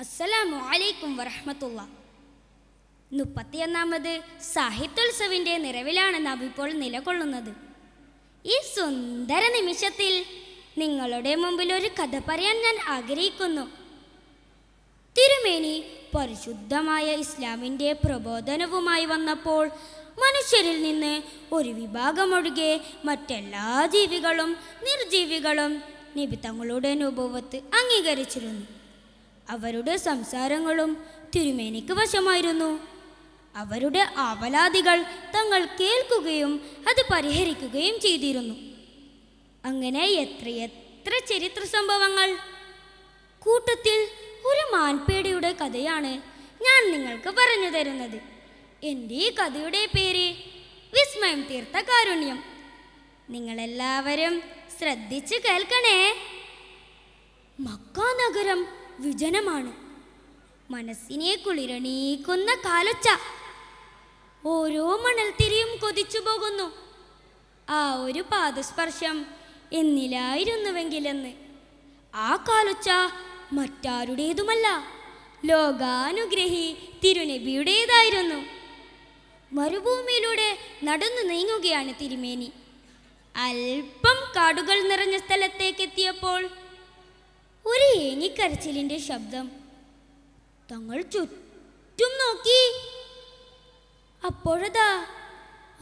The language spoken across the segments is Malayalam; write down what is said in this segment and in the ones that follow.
അസ്സലാമു അലൈക്കും വറഹ്മത്തുള്ളാ. 31ാമത് സാഹിത്യോത്സവിൻ്റെ നിറവിലാണ് നാം ഇപ്പോൾ നിലകൊള്ളുന്നത്. ഈ സുന്ദര നിമിഷത്തിൽ നിങ്ങളുടെ മുമ്പിൽ ഒരു കഥ പറയാൻ ഞാൻ ആഗ്രഹിക്കുന്നു. തിരുമേനി പരിശുദ്ധമായ ഇസ്ലാമിൻ്റെ പ്രബോധനവുമായി വന്നപ്പോൾ മനുഷ്യരിൽ നിന്ന് ഒരു വിഭാഗമൊഴികെ മറ്റെല്ലാ ജീവികളും നിർജീവികളും നബി തങ്ങളുടെ അനുഭവത്ത് അംഗീകരിച്ചിരുന്നു. അവരുടെ സംസാരങ്ങളും തിരുമേനിക്ക് വശമായിരുന്നു. അവരുടെ ആവലാതികൾ തങ്ങൾ കേൾക്കുകയും അത് പരിഹരിക്കുകയും ചെയ്തിരുന്നു. അങ്ങനെ എത്രയെത്ര ചരിത്ര സംഭവങ്ങൾ. കൂട്ടത്തിൽ ഒരു മാൻപേടയുടെ കഥയാണ് ഞാൻ നിങ്ങൾക്ക് പറഞ്ഞു തരുന്നത്. എൻ്റെ ഈ കഥയുടെ പേര് വിസ്മയം തീർത്ത കാരുണ്യം. നിങ്ങളെല്ലാവരും ശ്രദ്ധിച്ച് കേൾക്കണേ. മക്ക നഗരം വിജനമാണ്. മനസ്സിനെ കുളിരണീക്കുന്ന കാലൊച്ച. ഓരോ മണൽത്തിരിയും കൊതിച്ചു പോകുന്നു. ആ ഒരു പാദസ്പർശം എന്നിലായിരുന്നുവെങ്കിലെന്ന്. ആ കാലൊച്ച മറ്റാരുടേതുമല്ല, ലോകാനുഗ്രഹി തിരുനബിയുടേതായിരുന്നു. മരുഭൂമിയിലൂടെ നടന്നു നീങ്ങുകയാണ് തിരുമേനി. അല്പം കാടുകൾ നിറഞ്ഞ സ്ഥലത്തേക്ക് എത്തിയപ്പോൾ ഒരു ഏങ്ങിക്കരച്ചിലിൻ്റെ ശബ്ദം. തങ്ങൾ ചുറ്റും നോക്കി. അപ്പോഴതാ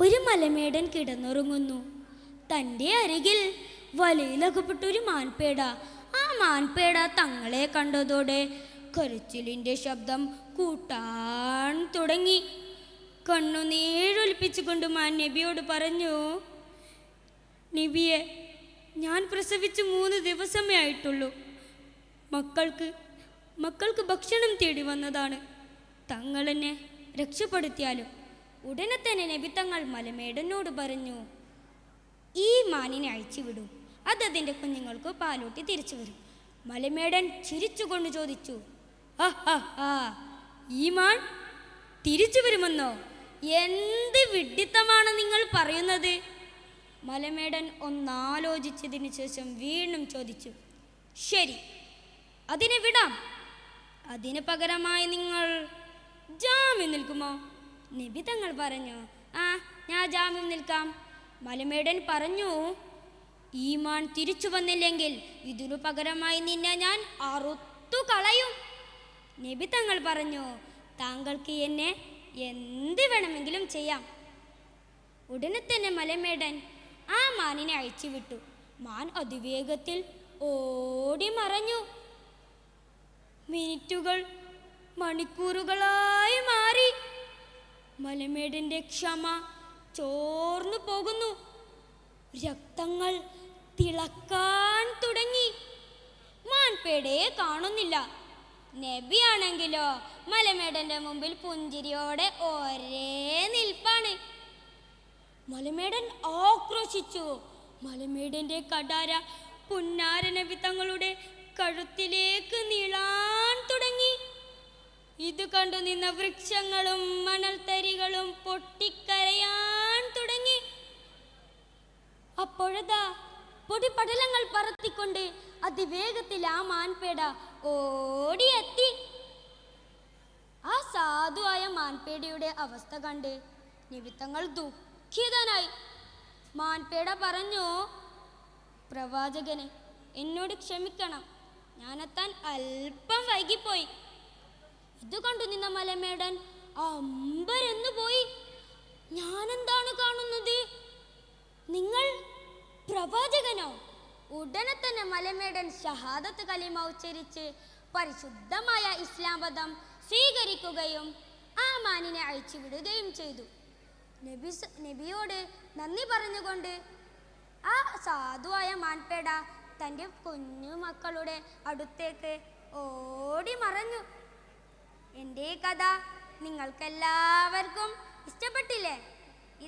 ഒരു മലമേടൻ കിടന്നുറങ്ങുന്നു. തൻ്റെ അരികിൽ വലയിലകപ്പെട്ടൊരു മാൻപേട. ആ മാൻപേട തങ്ങളെ കണ്ടതോടെ കരച്ചിലിൻ്റെ ശബ്ദം കൂട്ടാൻ തുടങ്ങി. കണ്ണുനീരൊലിപ്പിച്ചുകൊണ്ട് മാൻ നബിയോട് പറഞ്ഞു, നബിയെ, ഞാൻ പ്രസവിച്ച് 3 ദിവസമേ ആയിട്ടുള്ളൂ. മക്കൾക്ക് ഭക്ഷണം തേടി വന്നതാണ്. തങ്ങൾ എന്നെ രക്ഷപ്പെടുത്തിയാലും. ഉടനെ തന്നെ നബി തങ്ങൾ മലമേടനോട് പറഞ്ഞു, ഈ മാനിനെ അയച്ചുവിടൂ. അതതിൻ്റെ കുഞ്ഞുങ്ങൾക്ക് പാലൂട്ടി തിരിച്ചു വരും. മലമേടൻ ചിരിച്ചുകൊണ്ട് ചോദിച്ചു, ഈ മാൻ തിരിച്ചു വരുമെന്നോ? എന്ത് വിഡ്ഢിത്തമാണ് നിങ്ങൾ പറയുന്നത്? മലമേടൻ ഒന്നാലോചിച്ചതിന് ശേഷം വീണ്ടും ചോദിച്ചു, ശരി, അതിനെ വിടാം. അതിന് പകരമായി നിങ്ങൾ ജാമ്യം നിൽക്കുമോ? നബി തങ്ങൾ പറഞ്ഞു, ഞാൻ ജാമ്യം നിൽക്കാം. മലമേടൻ പറഞ്ഞു, ഈ മാൻ തിരിച്ചു വന്നില്ലെങ്കിൽ ഇതിനു പകരമായി നിന്നെ ഞാൻ അറുത്തു കളയും. നബി തങ്ങൾ പറഞ്ഞു, താങ്കൾക്ക് എന്നെ എന്ത് വേണമെങ്കിലും ചെയ്യാം. ഉടനെ തന്നെ മലമേടൻ ആ മാനിനെ അയച്ചുവിട്ടു. മാൻ അതിവേഗത്തിൽ ഓടി മറഞ്ഞു. മിനിറ്റുകൾ മണിക്കൂറുകളായി മാറി. മലമേടൻ്റെ ക്ഷമ ചോർന്നു പോകുന്നു. രക്തങ്ങൾ തിളക്കാൻ തുടങ്ങി. മാൻപേടയെ കാണുന്നില്ല. നബിയാണെങ്കിലോ മലമേടൻ്റെ മുമ്പിൽ പുഞ്ചിരിയോടെ ഒരേ നിൽപ്പാണ്. മലമേടൻ ആക്രോശിച്ചു. മലമേടൻ്റെ കടാര പുന്നാര നബി തങ്ങളുടെ കഴുത്തിലേക്ക് നീളാൻ തുടങ്ങി. ഇത് കണ്ടു നിന്ന വൃക്ഷങ്ങളും മണൽത്തരികളും പൊട്ടിക്കരയാൻ തുടങ്ങി. അപ്പോഴതാ പൊടിപടലങ്ങൾ പറത്തിക്കൊണ്ട് അതിവേഗത്തിൽ ആ മാൻപേട ഓടിയെത്തി. ആ സാധുവായ മാൻപേടയുടെ അവസ്ഥ കണ്ട് നബി തങ്ങൾ ദുഃഖിതനായി. മാൻപേട പറഞ്ഞു, പ്രവാചകനെ, എന്നോട് ക്ഷമിക്കണം, ഞാനെത്താൻ അല്പം വൈകിപ്പോയി. ഇത് കണ്ടു നിന്ന മലമേടൻ അമ്പരന്നു പോയി. ഞാനെന്താണ് കാണുന്നത്? നിങ്ങൾ പ്രവാചകനോ? ഉടനെ തന്നെ മലമേടൻ ഷഹാദത്ത് കലിമ ഉച്ചരിച്ച് പരിശുദ്ധമായ ഇസ്ലാം മതം സ്വീകരിക്കുകയും ആ മാനിനെ അയച്ചുവിടുകയും ചെയ്തു. നബിയോട് നന്ദി പറഞ്ഞുകൊണ്ട് ആ സാധുവായ മാൻപേട തൻ്റെ കുഞ്ഞു മക്കളുടെ അടുത്തേക്ക് ഓടി മറഞ്ഞു. എൻ്റെ കഥ നിങ്ങൾക്കെല്ലാവർക്കും ഇഷ്ടപ്പെട്ടില്ലേ?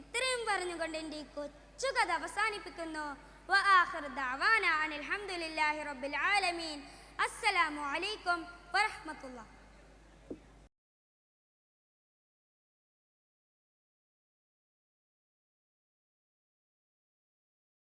ഇത്രയും പറഞ്ഞുകൊണ്ട് എൻ്റെ കൊച്ചു കഥ അവസാനിപ്പിക്കുന്നു. വആഖിറു ദഅവാനാ അനിൽ ഹംദുലില്ലാഹി റബ്ബിൽ ആലമീൻ. അസ്സലാമു അലൈക്കും വറഹ്മത്തുള്ളാഹി.